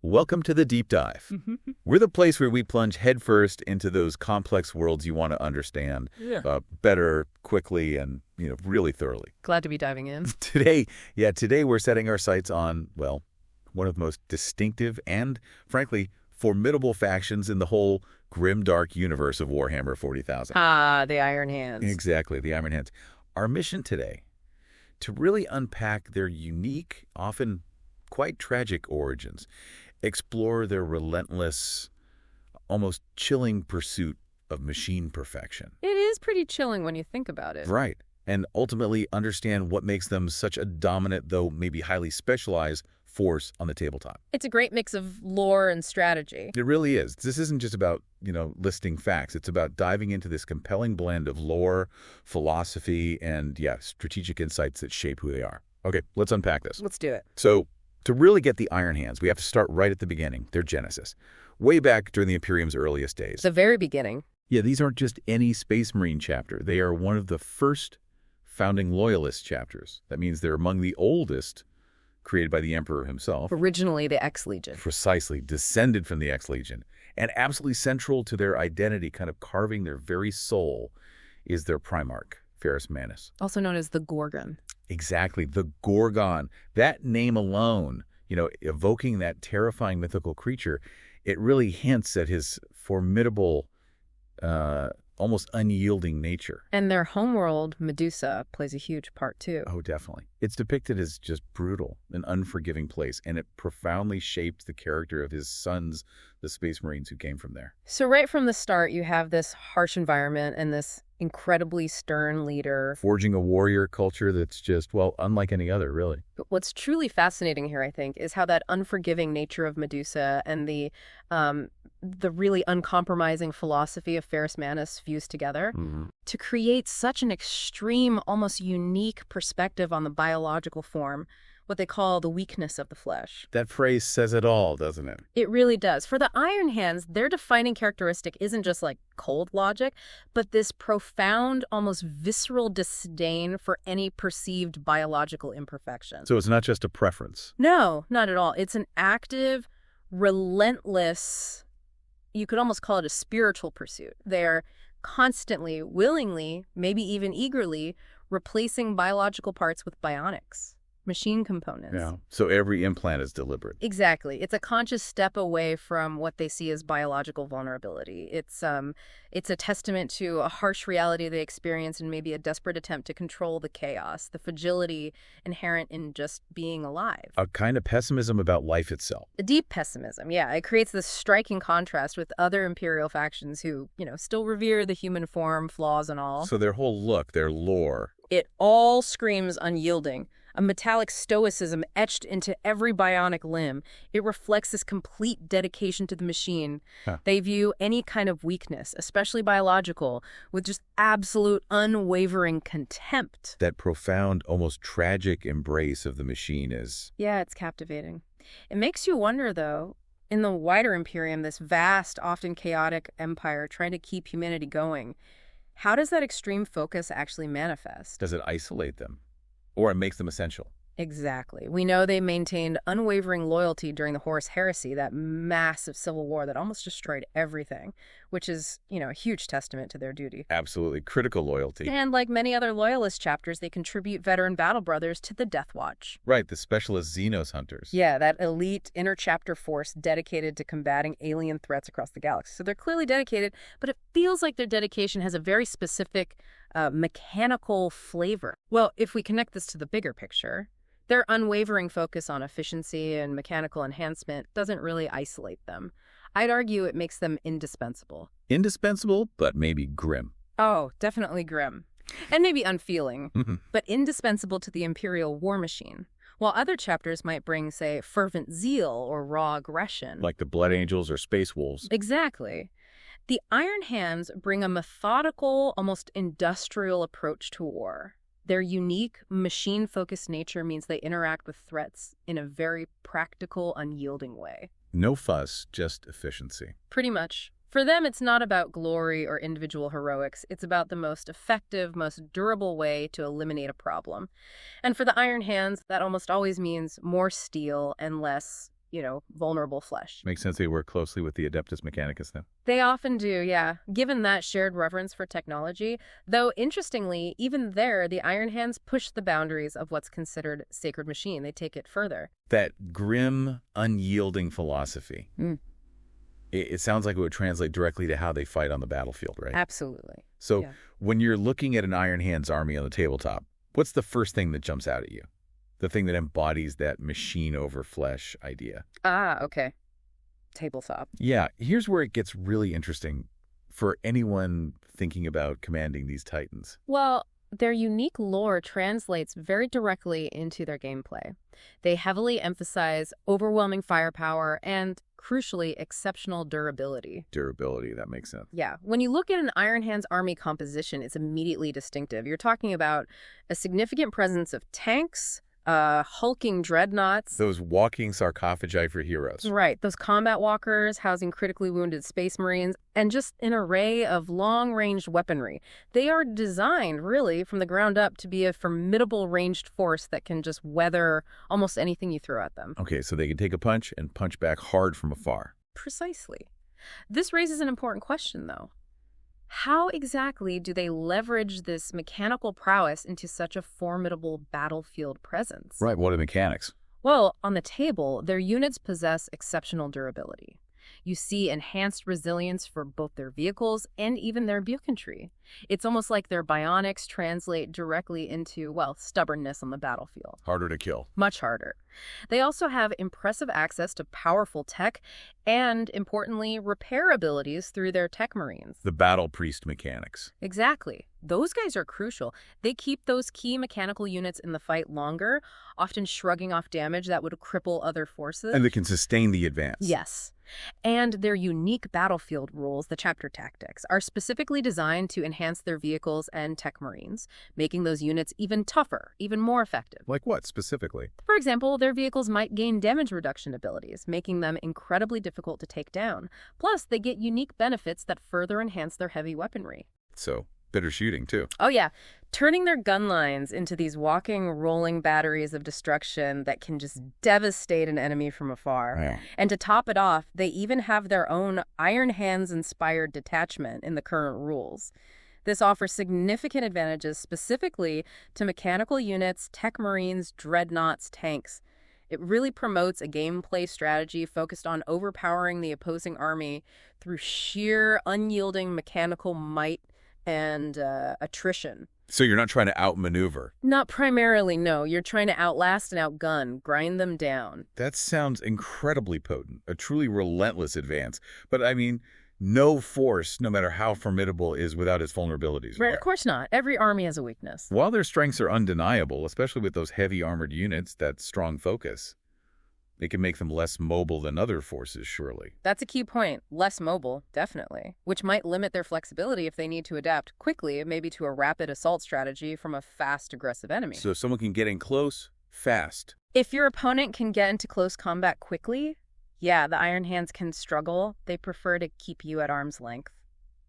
Welcome to the Deep Dive. We're the place where we plunge headfirst into those complex worlds you want to understand better, quickly, and really thoroughly. Glad to be diving in. Today we're setting our sights on, well, one of the most distinctive and, frankly, formidable factions in the whole grim-dark universe of Warhammer 40,000. Ah, the Iron Hands. Exactly, the Iron Hands. Our mission today, to really unpack their unique, often quite tragic origins, explore their relentless, almost chilling pursuit of machine perfection. It is pretty chilling when you think about it. Right. And ultimately understand what makes them such a dominant, though maybe highly specialized, force on the tabletop. It's a great mix of lore and strategy. It really is. This isn't just about, listing facts. It's about diving into this compelling blend of lore, philosophy, and, strategic insights that shape who they are. Okay, let's unpack this. Let's do it. So, to really get the Iron Hands, we have to start right at the beginning, their genesis, way back during the Imperium's earliest days. The very beginning. Yeah, these aren't just any Space Marine chapter. They are one of the first founding Loyalist chapters. That means they're among the oldest, created by the Emperor himself. Originally the X-Legion. Precisely, descended from the X-Legion. And absolutely central to their identity, kind of carving their very soul, is their Primarch, Ferrus Manus. Also known as the Gorgon. Exactly, the Gorgon. That name alone, evoking that terrifying mythical creature, it really hints at his formidable, almost unyielding nature. And their homeworld, Medusa, plays a huge part too. Oh, definitely. It's depicted as just brutal, an unforgiving place, and it profoundly shaped the character of his sons, the Space Marines who came from there. So right from the start, you have this harsh environment and this incredibly stern leader. Forging a warrior culture that's just, unlike any other, really. But what's truly fascinating here, I think, is how that unforgiving nature of Medusa and the really uncompromising philosophy of Ferrus Manus fused together to create such an extreme, almost unique perspective on the biological form, what they call the weakness of the flesh. That phrase says it all, doesn't it? It really does. For the Iron Hands, their defining characteristic isn't just like cold logic, but this profound, almost visceral disdain for any perceived biological imperfection. So it's not just a preference. No, not at all. It's an active, relentless, you could almost call it a spiritual pursuit. They're constantly, willingly, maybe even eagerly, replacing biological parts with bionics. Machine components. Yeah. So every implant is deliberate. Exactly. It's a conscious step away from what they see as biological vulnerability. It's a testament to a harsh reality they experience and maybe a desperate attempt to control the chaos, the fragility inherent in just being alive. A kind of pessimism about life itself. A deep pessimism, yeah. It creates this striking contrast with other Imperial factions who, still revere the human form, flaws and all. So their whole look, their lore. It all screams unyielding. A metallic stoicism etched into every bionic limb. It reflects this complete dedication to the machine. They view any kind of weakness, especially biological, with just absolute unwavering contempt. That profound, almost tragic embrace of the machine is... Yeah, it's captivating. It makes you wonder, though, in the wider Imperium, this vast, often chaotic empire trying to keep humanity going, how does that extreme focus actually manifest? Does it isolate them? Or it makes them essential? Exactly. We know they maintained unwavering loyalty during the Horus Heresy, that massive civil war that almost destroyed everything, which is, a huge testament to their duty. Absolutely. Critical loyalty. And like many other Loyalist chapters, they contribute veteran battle brothers to the Death Watch. Right, the specialist Xenos hunters. Yeah, that elite inter-chapter force dedicated to combating alien threats across the galaxy. So they're clearly dedicated, but it feels like their dedication has a very specific mechanical flavor. Well, if we connect this to the bigger picture, their unwavering focus on efficiency and mechanical enhancement doesn't really isolate them. I'd argue it makes them indispensable. Indispensable, but maybe grim. Oh, definitely grim. And maybe unfeeling, but indispensable to the Imperial war machine. While other chapters might bring, say, fervent zeal or raw aggression. Like the Blood Angels or Space Wolves. Exactly. The Iron Hands bring a methodical, almost industrial approach to war. Their unique, machine-focused nature means they interact with threats in a very practical, unyielding way. No fuss, just efficiency. Pretty much. For them, it's not about glory or individual heroics. It's about the most effective, most durable way to eliminate a problem. And for the Iron Hands, that almost always means more steel and less vulnerable flesh. Makes sense they work closely with the Adeptus Mechanicus then. They often do, yeah, given that shared reverence for technology. Though, interestingly, even there, the Iron Hands push the boundaries of what's considered sacred machine. They take it further. That grim, unyielding philosophy. It sounds like it would translate directly to how they fight on the battlefield, right? Absolutely. So Yeah. when you're looking at an Iron Hands army on the tabletop, what's the first thing that jumps out at you? The thing that embodies that machine over flesh idea. Ah, okay. Tabletop. Yeah, here's where it gets really interesting for anyone thinking about commanding these titans. Well, their unique lore translates very directly into their gameplay. They heavily emphasize overwhelming firepower and, crucially, exceptional durability. Durability, that makes sense. Yeah. When you look at an Iron Hands army composition, it's immediately distinctive. You're talking about a significant presence of tanks, hulking dreadnoughts. Those walking sarcophagi for heroes. Right. Those combat walkers housing critically wounded space marines, and just an array of long-ranged weaponry. They are designed, really, from the ground up to be a formidable ranged force that can just weather almost anything you throw at them. Okay, so they can take a punch and punch back hard from afar. Precisely. This raises an important question, though. How exactly do they leverage this mechanical prowess into such a formidable battlefield presence? Right, what are the mechanics? Well, on the table, their units possess exceptional durability. You see enhanced resilience for both their vehicles and even their bucentry. It's almost like their bionics translate directly into, stubbornness on the battlefield. Harder to kill. Much harder. They also have impressive access to powerful tech and, importantly, repair abilities through their tech marines. The battle priest mechanics. Exactly. Those guys are crucial. They keep those key mechanical units in the fight longer, often shrugging off damage that would cripple other forces. And they can sustain the advance. Yes. And their unique battlefield rules, the chapter tactics, are specifically designed to enhance their vehicles and tech marines, making those units even tougher, even more effective. Like what, specifically? For example, their vehicles might gain damage reduction abilities, making them incredibly difficult to take down. Plus, they get unique benefits that further enhance their heavy weaponry. So, better shooting, too. Oh, yeah. Turning their gun lines into these walking, rolling batteries of destruction that can just devastate an enemy from afar. Wow. And to top it off, they even have their own Iron Hands-inspired detachment in the current rules. This offers significant advantages specifically to mechanical units, tech marines, dreadnoughts, tanks. It really promotes a gameplay strategy focused on overpowering the opposing army through sheer, unyielding mechanical might and attrition. So you're not trying to outmaneuver? Not primarily, no. You're trying to outlast and outgun, grind them down. That sounds incredibly potent, a truly relentless advance. But I mean, no force, no matter how formidable, is without its vulnerabilities. Right, of course not. Every army has a weakness. While their strengths are undeniable, especially with those heavy armored units, that strong focus, it can make them less mobile than other forces, surely. That's a key point. Less mobile, definitely. Which might limit their flexibility if they need to adapt quickly, maybe to a rapid assault strategy from a fast, aggressive enemy. So if someone can get in close, fast. If your opponent can get into close combat quickly, yeah, the Iron Hands can struggle. They prefer to keep you at arm's length.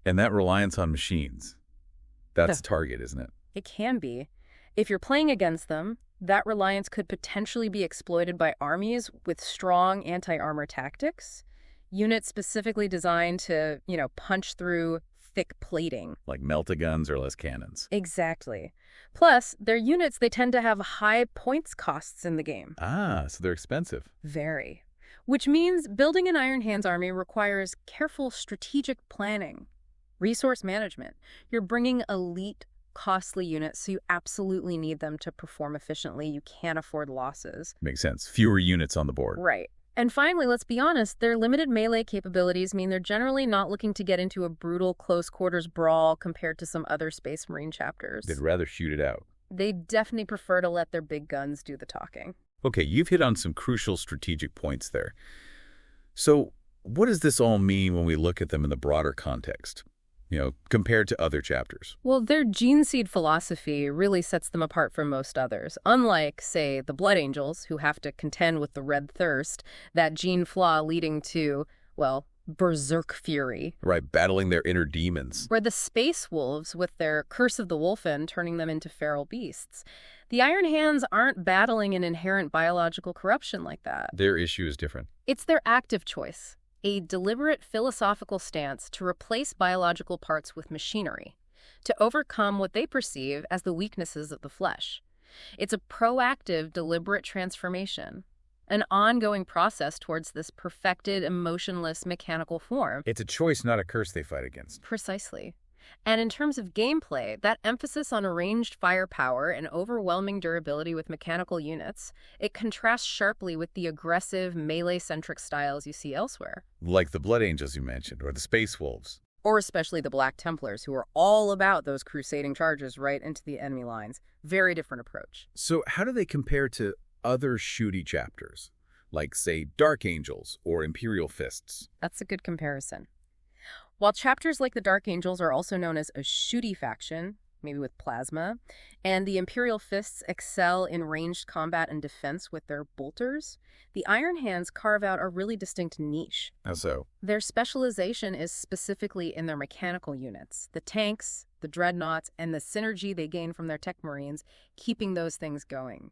And that reliance on machines, that's target, isn't it? It can be. If you're playing against them, that reliance could potentially be exploited by armies with strong anti-armor tactics, units specifically designed to, punch through thick plating. Like melt-a-guns or less cannons. Exactly. Plus, their units, they tend to have high points costs in the game. Ah, so they're expensive. Very. Which means building an Iron Hands army requires careful strategic planning, resource management. You're bringing elite, costly units, so you absolutely need them to perform efficiently. You can't afford losses. Makes sense. Fewer units on the board. Right. And finally, let's be honest, their limited melee capabilities mean they're generally not looking to get into a brutal close-quarters brawl compared to some other Space Marine chapters. They'd rather shoot it out. They definitely prefer to let their big guns do the talking. Okay, you've hit on some crucial strategic points there. So what does this all mean when we look at them in the broader context, compared to other chapters? Well, their gene seed philosophy really sets them apart from most others. Unlike, say, the Blood Angels, who have to contend with the Red Thirst, that gene flaw leading to, berserk fury. Right, battling their inner demons. Where the space wolves, with their curse of the wolfen, turning them into feral beasts. The Iron Hands aren't battling an inherent biological corruption like that. Their issue is different. It's their active choice, a deliberate philosophical stance to replace biological parts with machinery, to overcome what they perceive as the weaknesses of the flesh. It's a proactive, deliberate transformation, an ongoing process towards this perfected, emotionless, mechanical form. It's a choice, not a curse they fight against. Precisely. And in terms of gameplay, that emphasis on ranged firepower and overwhelming durability with mechanical units, it contrasts sharply with the aggressive, melee-centric styles you see elsewhere. Like the Blood Angels you mentioned, or the Space Wolves. Or especially the Black Templars, who are all about those crusading charges right into the enemy lines. Very different approach. So how do they compare to other shooty chapters, like, say, Dark Angels or Imperial Fists? That's a good comparison. While chapters like the Dark Angels are also known as a shooty faction, maybe with plasma, and the Imperial Fists excel in ranged combat and defense with their bolters, the Iron Hands carve out a really distinct niche. How so? Their specialization is specifically in their mechanical units, the tanks, the dreadnoughts, and the synergy they gain from their tech marines, keeping those things going.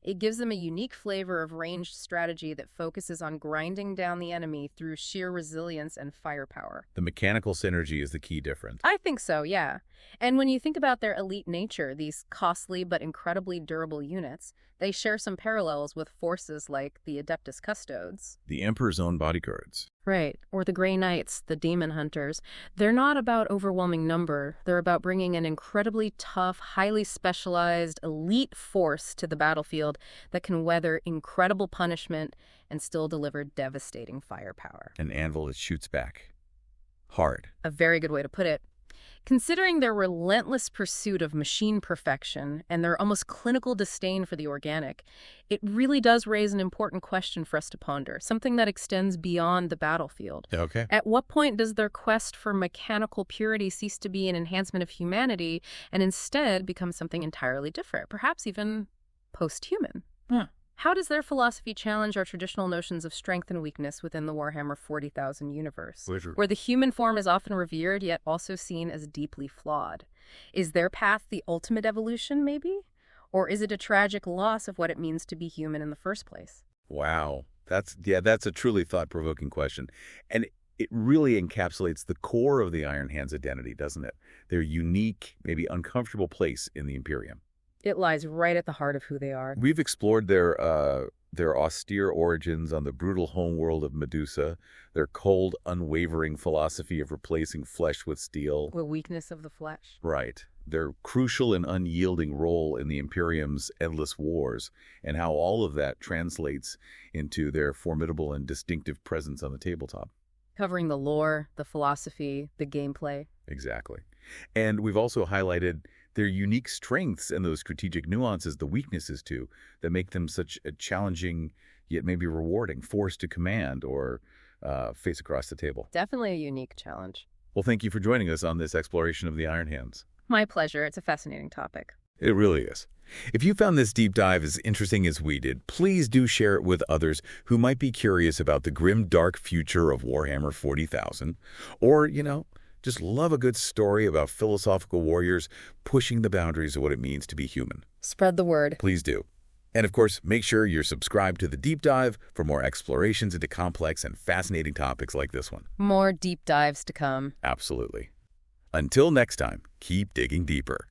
It gives them a unique flavor of ranged strategy that focuses on grinding down the enemy through sheer resilience and firepower. The mechanical synergy is the key difference. I think so, yeah. And when you think about their elite nature, these costly but incredibly durable units, they share some parallels with forces like the Adeptus Custodes. The Emperor's own bodyguards. Right, or the Grey Knights, the Demon Hunters. They're not about overwhelming number. They're about bringing an incredibly tough, highly specialized, elite force to the battlefield that can weather incredible punishment and still deliver devastating firepower. An anvil that shoots back. Hard. A very good way to put it. Considering their relentless pursuit of machine perfection and their almost clinical disdain for the organic, it really does raise an important question for us to ponder, something that extends beyond the battlefield. Okay. At what point does their quest for mechanical purity cease to be an enhancement of humanity and instead become something entirely different, perhaps even post-human? Huh. How does their philosophy challenge our traditional notions of strength and weakness within the Warhammer 40,000 universe, where the human form is often revered yet also seen as deeply flawed? Is their path the ultimate evolution, maybe? Or is it a tragic loss of what it means to be human in the first place? Wow. That's a truly thought-provoking question. And it really encapsulates the core of the Iron Hands identity, doesn't it? Their unique, maybe uncomfortable place in the Imperium. It lies right at the heart of who they are. We've explored their austere origins on the brutal homeworld of Medusa, their cold, unwavering philosophy of replacing flesh with steel. The weakness of the flesh. Right. Their crucial and unyielding role in the Imperium's endless wars, and how all of that translates into their formidable and distinctive presence on the tabletop. Covering the lore, the philosophy, the gameplay. Exactly. And we've also highlighted their unique strengths and those strategic nuances, the weaknesses too, that make them such a challenging yet maybe rewarding force to command or face across the table. Definitely a unique challenge. Well, thank you for joining us on this exploration of the Iron Hands. My pleasure. It's a fascinating topic. It really is. If you found this deep dive as interesting as we did, please do share it with others who might be curious about the grim, dark future of Warhammer 40,000, or, just love a good story about philosophical warriors pushing the boundaries of what it means to be human. Spread the word. Please do. And of course, make sure you're subscribed to The Deep Dive for more explorations into complex and fascinating topics like this one. More deep dives to come. Absolutely. Until next time, keep digging deeper.